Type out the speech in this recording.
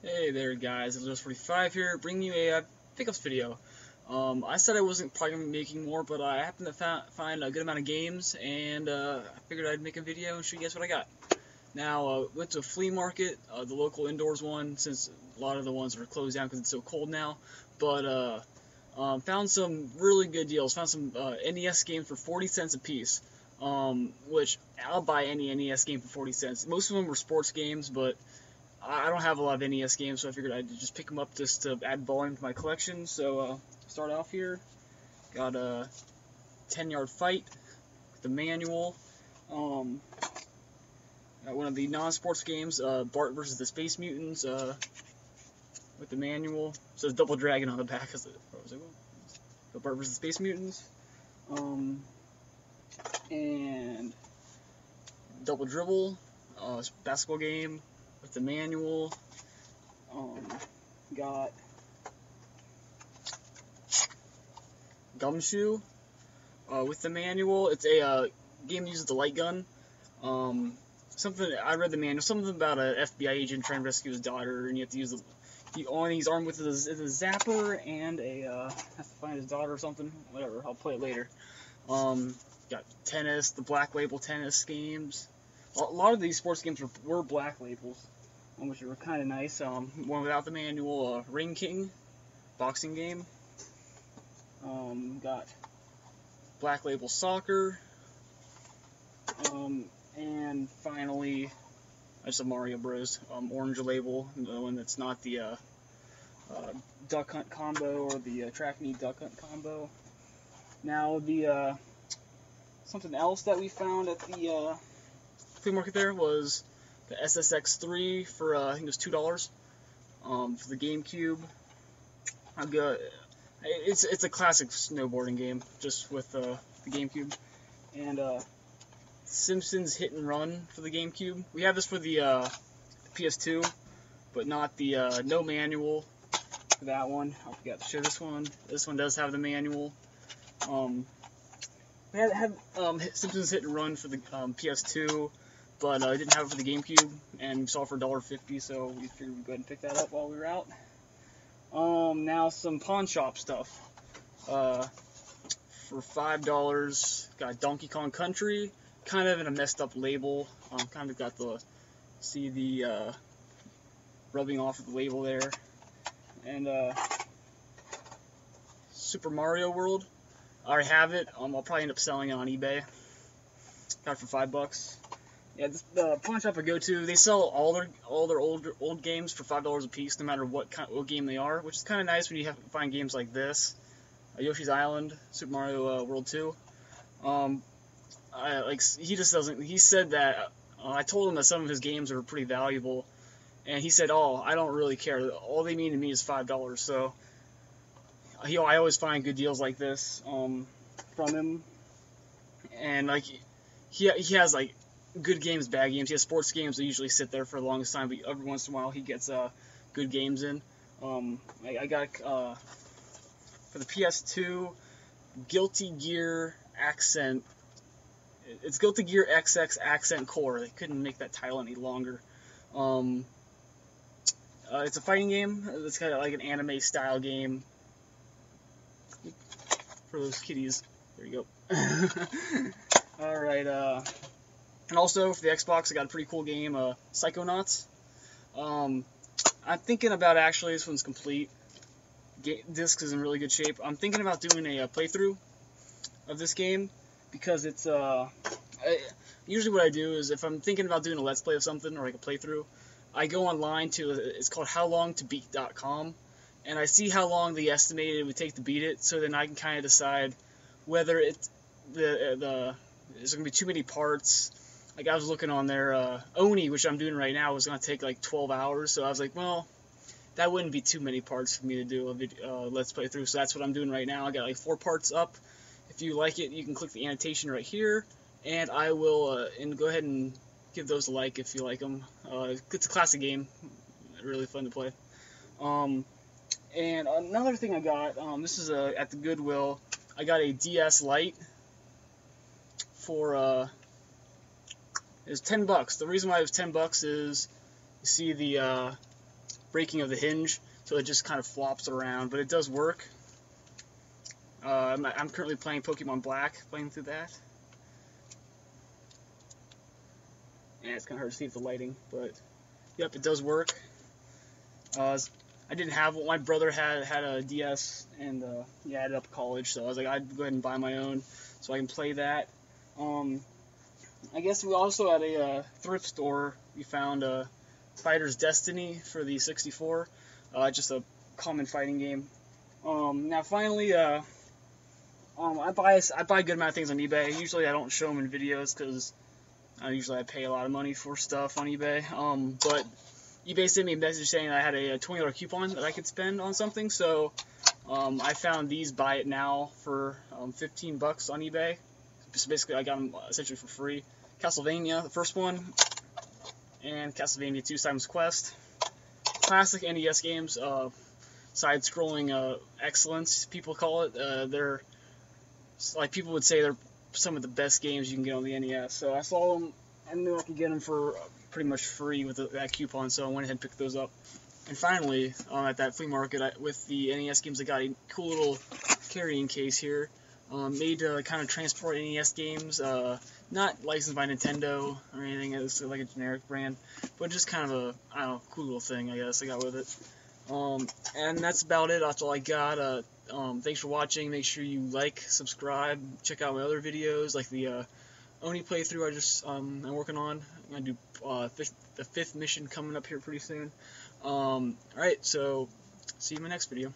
Hey there guys, it's Just45 here, bringing you a pickups video. I said I wasn't probably going to be making more, but I happened to find a good amount of games, and I figured I'd make a video and show you guys what I got. Now, went to a flea market, the local indoors one, since a lot of the ones are closed down because it's so cold now, but found some really good deals. Found some NES games for 40 cents a piece, which I'll buy any NES game for 40 cents. Most of them were sports games, but I don't have a lot of NES games, so I figured I'd just pick them up just to add volume to my collection. So, start off here. Got a 10-yard fight with the manual. Got one of the non-sports games, Bart versus the Space Mutants, with the manual. It says Double Dragon on the back. Bart versus the Space Mutants. And Double Dribble, basketball game with the manual. Got Gumshoe with the manual. It's a game that uses the light gun. Something I read the manual. Something about an FBI agent trying to rescue his daughter, and you have to use he's armed with a zapper and has to find his daughter or something. Whatever. I'll play it later. Got tennis, the Black Label tennis games. A lot of these sports games were Black Labels, which were kind of nice. One without the manual, Ring King, boxing game. Got Black Label Soccer. And finally, just a Mario Bros. Orange Label, the one that's not the Duck Hunt combo or the Track Meet Duck Hunt combo. Now, the something else that we found at the flea market there was the SSX3 for I think it was $2 for the GameCube. It's a classic snowboarding game, just with the GameCube. And Simpsons Hit and Run for the GameCube. We have this for the PS2, but not the no manual for that one. I forgot to show this one. This one does have the manual. We had Simpsons Hit and Run for the PS2, but I didn't have it for the GameCube, and we saw it for $1.50, so we figured we'd go ahead and pick that up while we were out. Now some pawn shop stuff. For $5, got Donkey Kong Country, kind of in a messed up label. Kind of got the rubbing off of the label there. And Super Mario World. I already have it. I'll probably end up selling it on eBay. Got it for $5. Yeah, the pawn shop I go to, they sell all their old games for $5 a piece, no matter what game they are, which is kind of nice when you have to find games like this, Yoshi's Island, Super Mario World 2. He just doesn't. He said that I told him that some of his games are pretty valuable, and he said, "Oh, I don't really care. All they mean to me is $5." So, I always find good deals like this from him, and he has good games, bad games. He has sports games that usually sit there for the longest time, but every once in a while he gets good games in. I got for the PS2, Guilty Gear Accent. It's Guilty Gear XX Accent Core. They couldn't make that title any longer. It's a fighting game. It's kind of like an anime style game for those kitties. There you go. Alright, and also for the Xbox, I got a pretty cool game, Psychonauts. I'm thinking about, actually, this one's complete. Disc is in really good shape. I'm thinking about doing a playthrough of this game, because it's, usually what I do is, if I'm thinking about doing a Let's Play of something, or like a playthrough, I go online to, it's called howlongtobeat.com, and I see how long they estimated it would take to beat it, so then I can kind of decide whether there's going to be too many parts. Like, I was looking on there, Oni, which I'm doing right now, was going to take like 12 hours, so I was like, well, that wouldn't be too many parts for me to do a video, Let's Play through, so that's what I'm doing right now. I got like 4 parts up. If you like it, you can click the annotation right here, and I will go ahead and give those a like if you like them. It's a classic game, really fun to play. And another thing I got, this is at the Goodwill, I got a DS Lite for it was $10. The reason why it was $10 is, you see the breaking of the hinge, so it just kind of flops around, but it does work. I'm currently playing Pokemon Black, playing through that. And it's kind of hard to see with the lighting, but yep, it does work. I didn't have one. My brother had a DS, and he had it up college, so I was like, I'd go ahead and buy my own so I can play that. I guess we also at a thrift store, we found Fighter's Destiny for the 64, just a common fighting game. Now finally, I buy a good amount of things on eBay. Usually I don't show them in videos because usually I pay a lot of money for stuff on eBay. But eBay sent me a message saying I had a $20 coupon that I could spend on something, so I found these buy it now for $15 on eBay. So basically I got them essentially for free. Castlevania, the first one, and Castlevania 2 Simon's Quest. Classic NES games, side-scrolling excellence, people call it. They're, like, people would say they're some of the best games you can get on the NES. So I saw them, I knew I could get them for pretty much free with that coupon, so I went ahead and picked those up. And finally, at that flea market, with the NES games, I got a cool little carrying case here, made to kind of transport NES games, not licensed by Nintendo or anything. It's like a generic brand, but just kind of a, I don't know, cool little thing, I guess, I got with it. And that's about it. That's all I got. Thanks for watching. Make sure you like, subscribe, check out my other videos, like the Oni playthrough I'm working on. I'm going to do the 5th mission coming up here pretty soon. Alright, so see you in my next video.